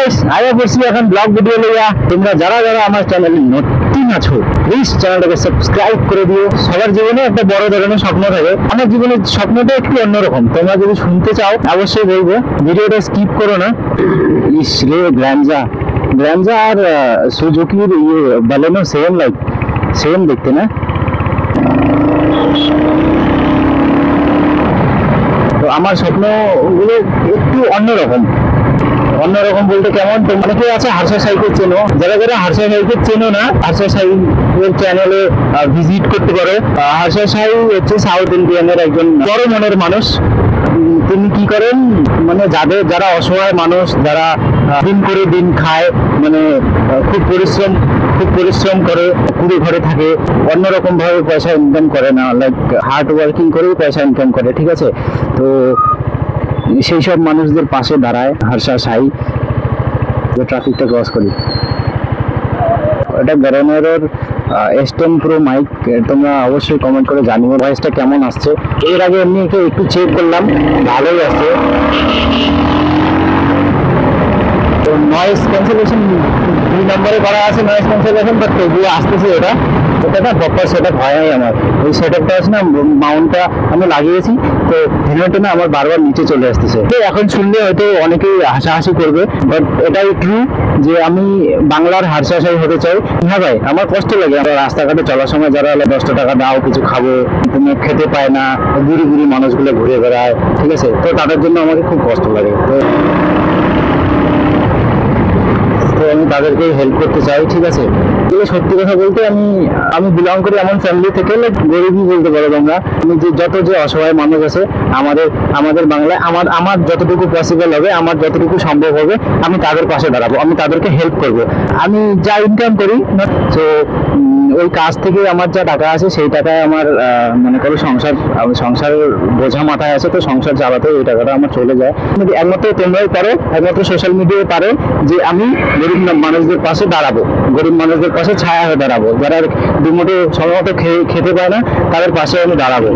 Guys আইয়া পড়ছি এখন ব্লগ ভিডিও লইয়া। তোমরা যারা যারা আমার চ্যানেলে নতুন আছো প্লিজ চ্যানেলটাকে সাবস্ক্রাইব করে দিও। সবার জীবনে একটা বড় ধরনের স্বপ্ন থাকে, আমার জীবনের স্বপ্নটা একটু অন্যরকম। তোমরা যদি শুনতে চাও অবশ্যই বলবো, ভিডিওটা স্কিপ করো না। ইস রে, গ্ল্যান্জা আর সুজুকির বালেনো সেম দেখতে না? তো আমার স্বপ্নগুলো একটু অন্যরকম বলতে কেমন, তো অনেকে আছে হার্ষা সাইকেল চেনো, যারা যারা হার্ষা সাইকেল চেনো না, হার্ষা সাইকেল চ্যানেলে ভিজিট করতে পারো। হার্ষা সাই হচ্ছে সাউথ ইন্ডিয়ানের একজন বড় মনের মানুষ। তিনি কি করেন, মানে যারা অসহায় মানুষ, যারা দিন করে দিন খায়, মানে খুব পরিশ্রম করে, কুড়ে ঘরে থাকে, অন্যরকম ভাবে পয়সা ইনকাম করে না, লাইক হার্ড ওয়ার্কিং করেই পয়সা ইনকাম করে, ঠিক আছে? তো সেই সব মানুষদের পাশে দাঁড়ায় হার্ষা সাই। ট্রাফিকটা ক্রস করি, এটা গরমের S10 Pro মাইক। তোমরা অবশ্যই কমেন্ট করে জানিও ভয়েসটা কেমন আসছে। এর আগে এমনি একটু চেক করলাম, ভালোই আছে। তো নয়েজ ক্যান্সেলেশন 2 নম্বরে করা আছে, নয়েজ ক্যান্সেলেশন, বাট তবুও আসতেছে। এটা না প্রপার সেটআপ হয় নাই আমার। ওই সেটআপটা আছে না, মাউন্টটা আমি লাগিয়েছি, তো হেলমেটটা না আমার বারবার নিচে চলে আসতেছে। তো এখন শুনলে হয়তো অনেকেই হাসাহাসি করবে, বাট এটাই ট্রু যে আমি বাংলার হার্ষা সাই হতে চাই। হ্যাঁ ভাই, আমার কষ্ট লাগে। আমরা রাস্তাঘাটে চলার সময় যারা 10 টাকা দাও কিছু খাবো, তুমি খেতে পায় না, বুড়ি মানুষগুলো ঘুরে বেড়ায়, ঠিক আছে? তো তাদের জন্য আমাকে খুব কষ্ট লাগে। তো আমি তাদেরকে হেল্প করতে চাই, ঠিক আছে? সত্যি কথা বলতে আমি বিলং করি এমন ফ্যামিলি থেকে, গরিবই বলতে পারো তোমরা। আমি যত অসহায় মানুষ আছে আমাদের বাংলায়, আমার যতটুকু পসিবল হবে, আমার যতটুকু সম্ভব হবে, আমি তাদের পাশে দাঁড়াবো, আমি তাদেরকে হেল্প করব। আমি যা ইনকাম করি, তো ওই কাজ থেকে আমার যা টাকা আছে সেই টাকায় আমার মনে করো সংসারের বোঝা মাথায় আছে, তো সংসার চালাতে ওই টাকাটা আমার চলে যায়। একমাত্র তোমরাই পারো, একমাত্র সোশ্যাল মিডিয়ায় পারো যে আমি গরিব মানুষদের পাশে দাঁড়াবো, গরিব মানুষদের পাশে ছায়া হয়ে দাঁড়াবো, যারা দুমুঠো সময় মতো খেতে পায় না, তাদের পাশে আমি দাঁড়াবো।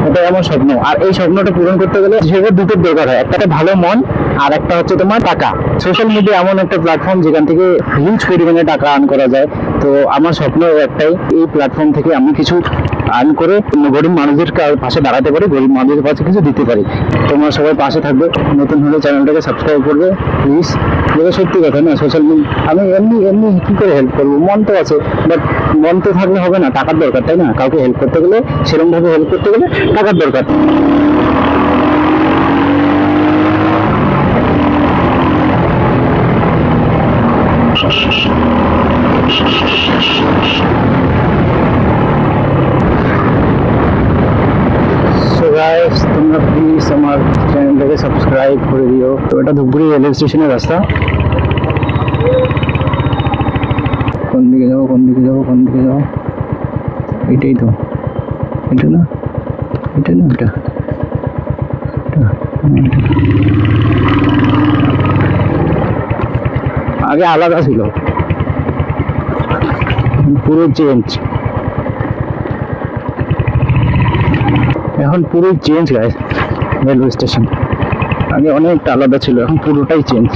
এটা আমার স্বপ্ন। আর এই স্বপ্নটা পূরণ করতে গেলে সেটা দুটোর দরকার হয়, একটা ভালো মন, আর একটা হচ্ছে তোমার টাকা। সোশ্যাল মিডিয়া এমন একটা প্ল্যাটফর্ম যেখান থেকে হিউজ পরিমাণে টাকা আর্ন করা যায়। তো আমার স্বপ্ন একটাই, এই প্ল্যাটফর্ম থেকে আমি কিছু আর্ন করে গরিব মানুষদের পাশে দাঁড়াতে পারি, গরিব মানুষদের পাশে কিছু দিতে পারি। তোমরা সবাই পাশে থাকবে, নতুন হলে চ্যানেলটাকে সাবস্ক্রাইব করবে প্লিজ। যেটা সত্যি কথা না, সোশ্যাল মিডিয়া আমি এমনি কি করে হেল্প করবো? মন তো আছে, বাট মন তো থাকলে হবে না, টাকার দরকার, তাই না? কাউকে হেল্প করতে গেলে, সেরকম ভাবে হেল্প করতে গেলে টাকার দরকার। তোমরা প্লিজ আমার চ্যানেলটাকে সাবস্ক্রাইব করে দিও। তো এটা ধূপগুড়ি রেলওয়ে স্টেশনের রাস্তা। কোন দিকে যাবো এটাই তো, এটা না এটা আগে আলাদা ছিল, পুরো চেঞ্জ, এখন পুরোই চেঞ্জ গাইস। রেলওয়ে স্টেশন আগে অনেকটা আলাদা ছিল, এখন পুরোটাই চেঞ্জ।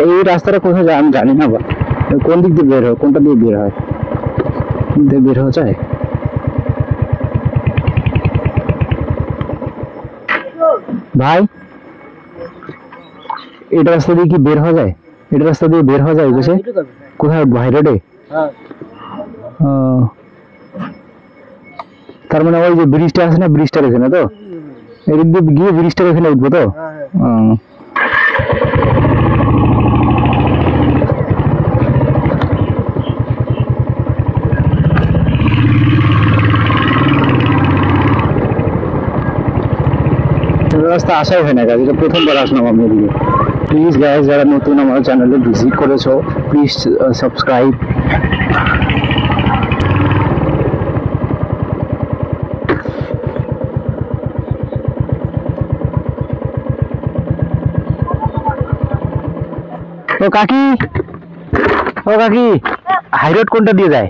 এই রাস্তাটা কোথায় যায় আমি জানি না, কোন দিক দিয়ে বের হয়, কোনটা দিয়ে বের হয়, বের হওয়া যায়? ভাই এটা রাস্তা দিয়ে কি বের হওয়া যায়? এটা রাস্তা দিয়ে বের হওয়া যায় বুঝে? কোথায়, ভাই রোডে? তার মানে ওই যে ব্রিজটা আছে না, ব্রিজটার এখানে, তো এদিক দিয়ে গিয়ে ব্রিজটার এখানে উঠবো তো? রাস্তা আসাই হয় না গাইজ, এটা প্রথমবার আসলাম আমি এদিকে। প্লিজ গাইজ, যারা নতুন আমার চ্যানেলে ভিজিট করেছো প্লিজ সাবস্ক্রাইব। ও কাকি হাইরোড কোনটা দিয়ে যায়?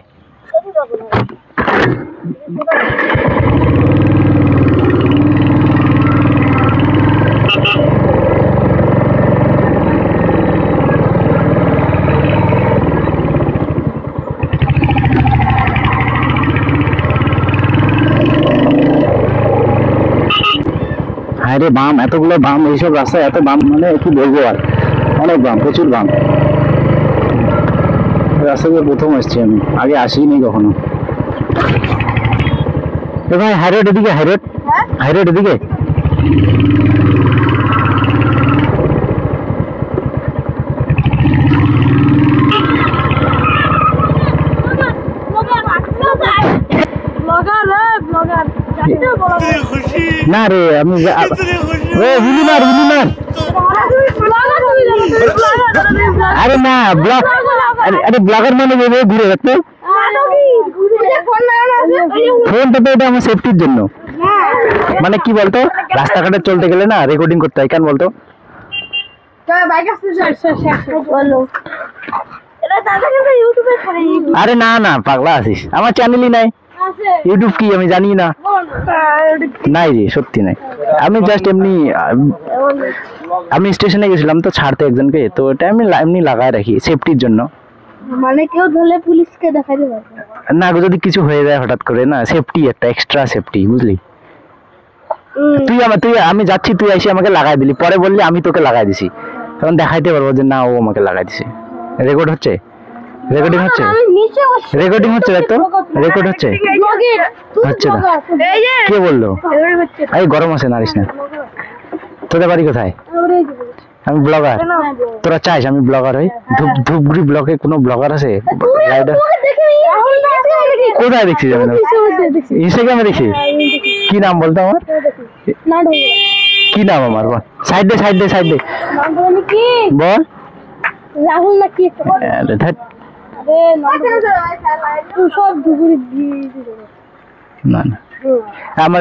ভাইরে বাম, এতগুলো বাম, এইসব রাস্তায় এত বাম, মানে কি বলবো আর, অনেক বাম, প্রচুর বাম। রাস্তা দিয়ে প্রথম এসছি আমি, আগে আসিনি কখনো। এ ভাই হাইরোড এদিকে, হাইরোড এদিকে। না রে আমি হুলি মার। আরে না ব্লগ, আরে ব্লগার মানে ঘুরে যাচ্ছে ফোনটা তো, এটা আমার সেফটির জন্য। মানে কি বলতো, রাস্তাঘাটে চলতে গেলে না রেকর্ডিং করতে হয়, কেন বলতো? আরে না না পাগলা আছিস, আমার চ্যানেলই নাই, ইউটিউব কি আমি জানি না, নাই রে সত্যি নাই। আমি জাস্ট এমনি, আমি স্টেশনে গেছিলাম তো ছাড়তে একজনকে, তো ওটা আমি এমনি লাগায় রাখি সেফটির জন্য। মানে কেউ ধরলে পুলিশকে দেখাইতে পারবে না, যদি কিছু হয়ে যায় হঠাৎ করে, না সেফটি একটা এক্সট্রা সেফটি, বুঝলি? তুই আমি যাচ্ছি, তুই এসে আমাকে লাগাই দিলি, পরে বললি আমি তোকে লাগাই দিছি, তখন দেখাইতে পারবো যে না ও আমাকে লাগাই দিছে। রেকর্ড হচ্ছে, রেকর্ডিং হচ্ছে, রেকর্ডিং হচ্ছে, দেখতো রেকর্ড হচ্ছে, হচ্ছে না। কে বললো? এই গরম আছে, নারিস না। তোদের বাড়ি কোথায়? আমি ব্লগার। তোরা চাইস আমি ব্লগার হই? ধূপগুড়ি ব্লকে কোনো ব্লগার আছে? কোথায় দেখছিস? ইনস্টাগ্রামে দেখছি। কি নাম বলতো আমার? কি নাম আমার? সাইড দে বল। রাহুল না কি? না না, আমার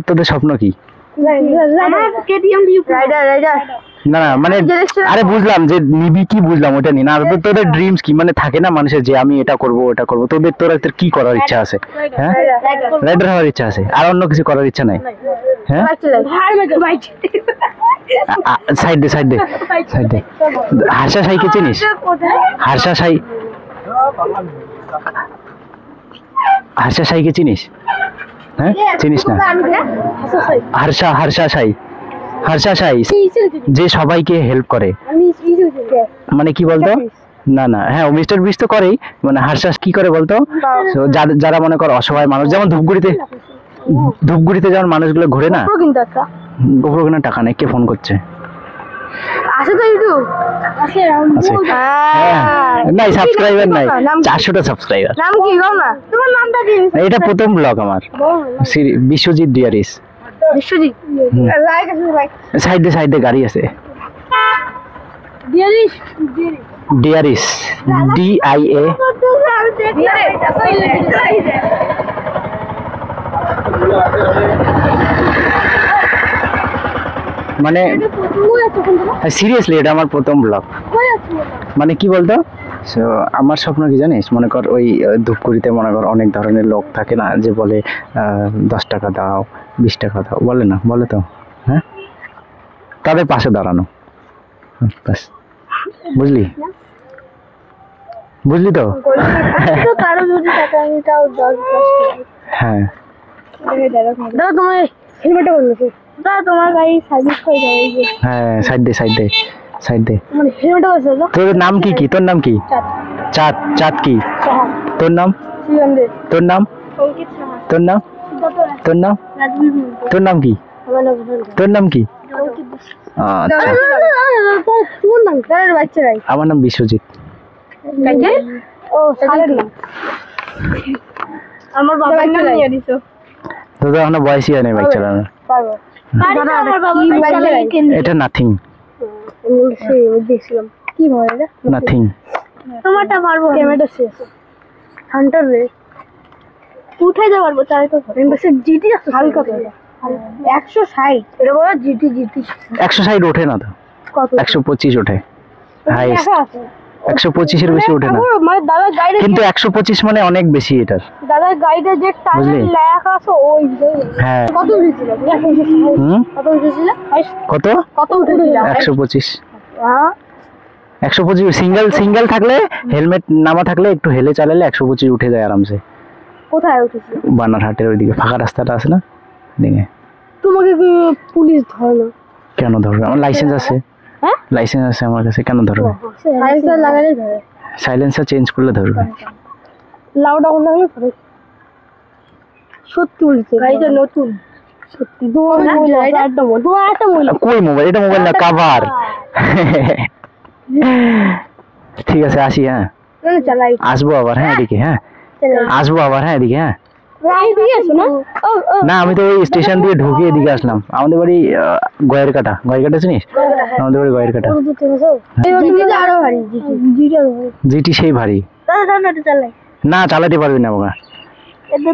তোদের স্বপ্ন কি? না না মানে, আরে বুঝলাম যে নিবি কি, বুঝলাম ওটা নি না, তোদের ড্রিমস কি, মানে থাকে না মানুষের যে আমি এটা করবো ওটা করবো, তোরা কি করার ইচ্ছা আছে? হ্যাঁ, রাইডার হওয়ার ইচ্ছা আছে, আর অন্য কিছু করার ইচ্ছা নাই? হ্যাঁ, সাইড দে। হার্ষা সাইকে চিনিস? হার্ষা সাইকে চিনিস? হ্যাঁ, চিনিস না? হার্ষা সাই যে সবাইকে হেল্প করে, মানে কি বলতো? না না, হ্যাঁ ও মিস্টার বিস্ট তো করেই, মানে হার্ষা কি করে বলতো? যারা মনে কর অসহায় মানুষ, যেমন ধূপগুড়িতে যেমন মানুষগুলো ঘুরে না, গোবর কেনার টাকা নেই। কে ফোন করছে? আছে তো ইউটিউব আছে, নাই সাবস্ক্রাইবার নাই, 400টা সাবস্ক্রাইবার। নাম কি বল না, তোমার নামটা কি? এটা প্রথম ব্লগ আমার, বিশ্বজিৎ ডিয়ারিস। বিশ্বজিৎ লাইক আছে, লাইক সাইডে গাড়ি আছে। ডিয়ারিস ডিয়ারিস DIA। মানে সিরিয়াসলি এটা আমার প্রথম ব্লগ। মানে কি বলতো, সো আমার স্বপ্ন কি জানিস, মনে কর ওই ধূপগুড়িতে মনে কর অনেক ধরনের লোক থাকে না, যে বলে 10 টাকা দাও, 20 টাকা দাও, বলে না, বলে তো, হ্যাঁ, তাদের পাশে দাঁড়ানো, ব্যাস। বুঝলি তো? হ্যাঁ, তোমার গাড়ি সার্ভিস করে যাবে। হ্যাঁ, সাইড দে। মানে হেলমেটটা আছে না? তোর নাম কি? তোর নাম কি? চাঁদ কি? তোর নাম? তোর নাম? তোর নাম? তোর নাম? তোর নাম কি? তোর নাম কি? আচ্ছা, আমার নাম বিশ্বজিৎ। আমার বাবার নাম নিয়ে দিছো। তোদের এখনো বয়সই হয় না বাইক চালানো। এটা নাথিং। কি বলে এটা? নাথিং। তোমারটা পারবো, ক্যামেরা শেষ। হান্টার রে উঠে যা পারবো, তাই তো জিটি আছে হালকা তো 160। এটা বলো জিটি 160 ওঠে না তো, কত? 125 ওঠে হাইস্ট। 125 এর বেশি ওঠে না, মানে দাদার গাড়িতে কিন্তু 125 মানে অনেক বেশি এটার। দাদার গাড়িতে যে টায়ার লেখা আছে ওই, হ্যাঁ। কত উঠেছিল? কত উঠেছিল? কত উঠেছিল? 125। হ্যাঁ 125 সিঙ্গেল থাকলে, হেলমেট নামা থাকলে একটু হেলে চালালে 125 উঠে যায় আরামসে। কোথায় উঠেছিল? বানারহাটের ওইদিকে ফাঁকা রাস্তাটা আছে না, দিকে। তোমাকে কি পুলিশ ধরে না। কেন ধরবে? আমার লাইসেন্স আছে, হ্যাঁ লাইসেন্স আছে আমার কাছে, কেন ধরবে? সাইলেন্সার লাগালে ধরে। সাইলেন্সার চেঞ্জ করলে ধরবে। লাউড আউট লাগালে ধরে। সত্যি বলছি গাড়িটা নতুন সত্যি। তোমার একটা মোবাইল, তোমার একটা মোবাইল। কই মোবাইল? এটা মোবাইল না, কাভার। ঠিক আছে আসি, হ্যাঁ চালাই আসবো আবার, হ্যাঁ এদিকে, হ্যাঁ আসবো আবার, হ্যাঁ এদিকে, হ্যাঁ। না আমি তো ওই স্টেশন দিয়ে ঢুকে এদিকে আসলাম। আমাদের বাড়ি গয়ের কাটা, গয়ের কাটা চিনিস? আমাদের বাড়ি গয়ের কাটা। আরো ভারী জিটি সেই ভারী না, চালাতে পারবি না বাবা।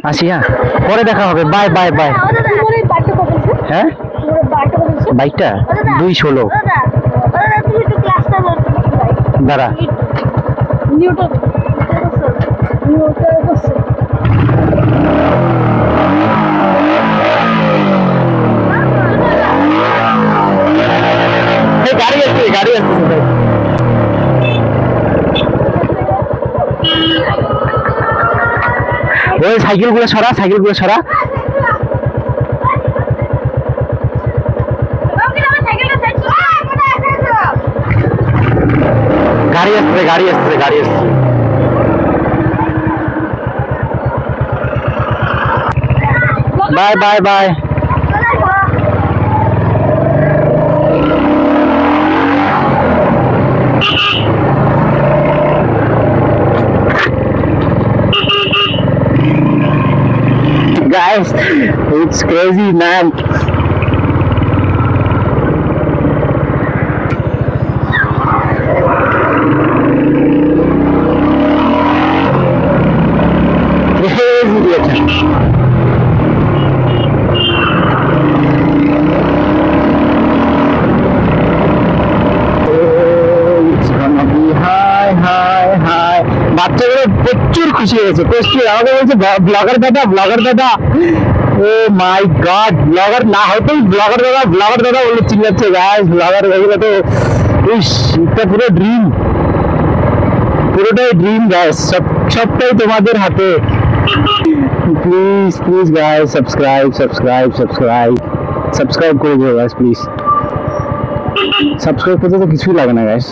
আসি, হ্যাঁ পরে দেখা হবে, বাই বাই বাই। হ্যাঁ বাইকটা 216 দাঁড়া। গাড়ি আসছে, গাড়ি আসতেছে। ওই সাইকেল গুলো সরা, সাইকেল গুলো সরা। গাড়ি আসছে, গাড়ি আসছে, গাড়ি আসছে। Bye bye bye. Guys, it's crazy, man. Crazy reaction. It's gonna be high, high, high. বাচ্চাগুলো প্রচুর খুশি হয়েছে, প্রচুর। আমাকে বলছে ব্লগার দাদা, ব্লগার দাদা। ও মাই গড, ব্লগার না হয়তোই ব্লগার দাদা, ব্লগার দাদা বলে চিল্লাচ্ছে। গাইস ব্লগার এগুলো তো ইস, এটা পুরো ড্রিম, পুরোটাই ড্রিম গাইস। সবটাই তোমাদের হাতে। Please please guys, subscribe subscribe subscribe subscribe করে দিও গাইস প্লিজ। সাবস্ক্রাইব করতে তো কিছুই লাগে না গাইস।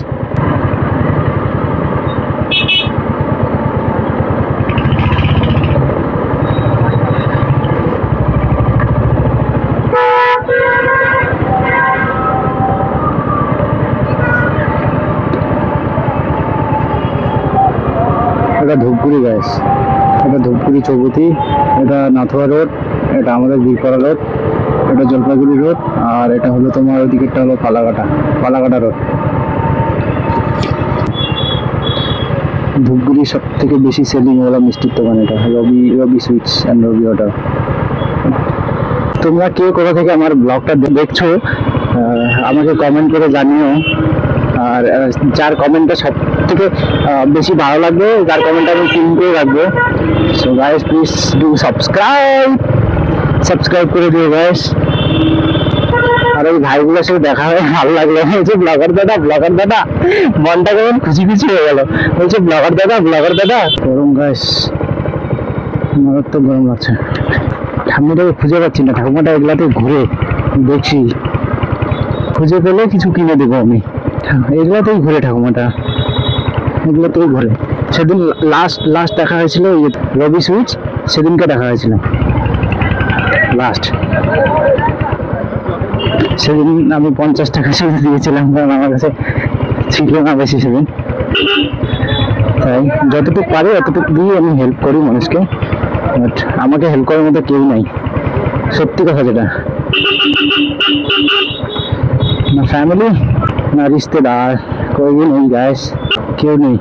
এটা ধূপগুড়ি গাইস, এটা ধূপগুড়ি চৌপতি, এটা নাথুয়া রোড, এটা আমাদের বীরপাড়া রোড, এটা জলপাইগুড়ি রোড, আর এটা হলো তোমার ওইদিকেরটা হলো ফালাকাটা, ফালাকাটা রোড। ধূপগুড়ির সব থেকে বেশি সেলিং ওলা মিষ্টির দোকান এটা, রবি সুইটস অ্যান্ড রবি অর্ডার। তোমরা কে কোথা থেকে আমার ব্লগটা দেখছো আমাকে কমেন্ট করে জানিও। আর যার কমেন্টটা সব থেকে বেশি ভালো লাগবে, যার কমেন্টটা আমি পিন করে রাখবো। So guys please do subscribe, subscribe করে দিও গাইস। আর ওই ভাইগুলোর সাথে দেখা হয়ে ভালো লাগলো। বলছে ব্লগার দাদা, ব্লগার দাদা, মনটা কেমন খুশি খুশি হয়ে গেল। বলছে ব্লগার দাদা, ব্লগার দাদা। গরম গাইস, মারাত্মক গরম লাগছে। ঠাকুমাটাকে খুঁজে পাচ্ছি না, ঠাকুমাটা এগুলাতে ঘুরে দেখছি, খুঁজে পেলে কিছু কিনে দেবো আমি। এগুলাতেই ঘুরে ঠাকুমাটা, এগুলোতেই ঘুরে। সেদিন লাস্ট দেখা হয়েছিল ওই রবি সুইচ, সেদিনকে দেখা হয়েছিল লাস্ট। সেদিন আমি 50 টাকা সুইচ দিয়েছিলাম, কারণ আমার কাছে ছিল না বেশি সেদিন। তাই যতটুকু পারি অতটুকু দিয়ে আমি হেল্প করি মানুষকে, বাট আমাকে হেল্প করার মতো কেউ নাই, সত্যি কথা যেটা। না ফ্যামিলি না রিশতেদার, কেউ নেই গাইস, কেউ নেই,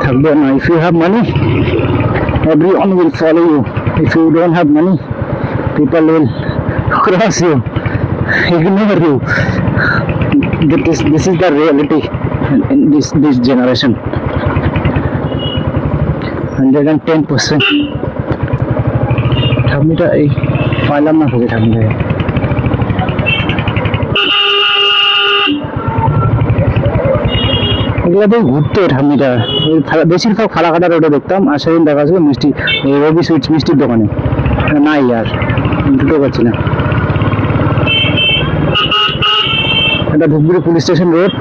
থাকবে না। If you have money everyone will follow you. If you don't have money, people will cross you, ignore you. This is the reality in this generation. 110%. ঠাকুমিটা এই পাইলাম না খুঁজে, ঠাকুমিটাকে। এগুলোতেই ঘুরতো ঠাকুমিটা। বেশিরভাগ ফালাকাটা রোডে দেখতাম, আর সেদিন দেখা ছিল রবি সুইটস মিষ্টির দোকানে। নাই আর দুটো পাচ্ছি না। এটা ধূপগুড়ি পুলিশ স্টেশন রোড।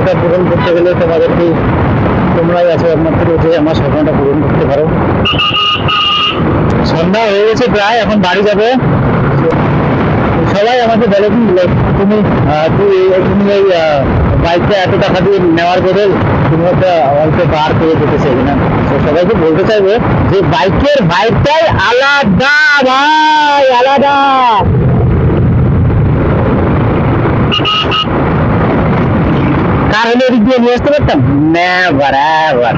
এটা পূরণ করতে গেলে তোমাদেরকে তোমরাই আছো একমাত্র যে আমার স্বপ্নটা পূরণ করতে পারো। সন্ধ্যা হয়ে গেছে প্রায়, এখন বাড়ি যাবে। সবাই আমাকে বলে কি তুমি তুমি এই বাইকটা এত টাকা দিয়ে নেওয়ার বদল তুমি একটা অল্প বার করে যেতে চাইবে না। সবাইকে বলতে চাইবে যে বাইকটাই আলাদা ভাই, আলাদা। কার হলে এদিক দিয়ে নিয়ে আসতে পারতাম না, বরাবর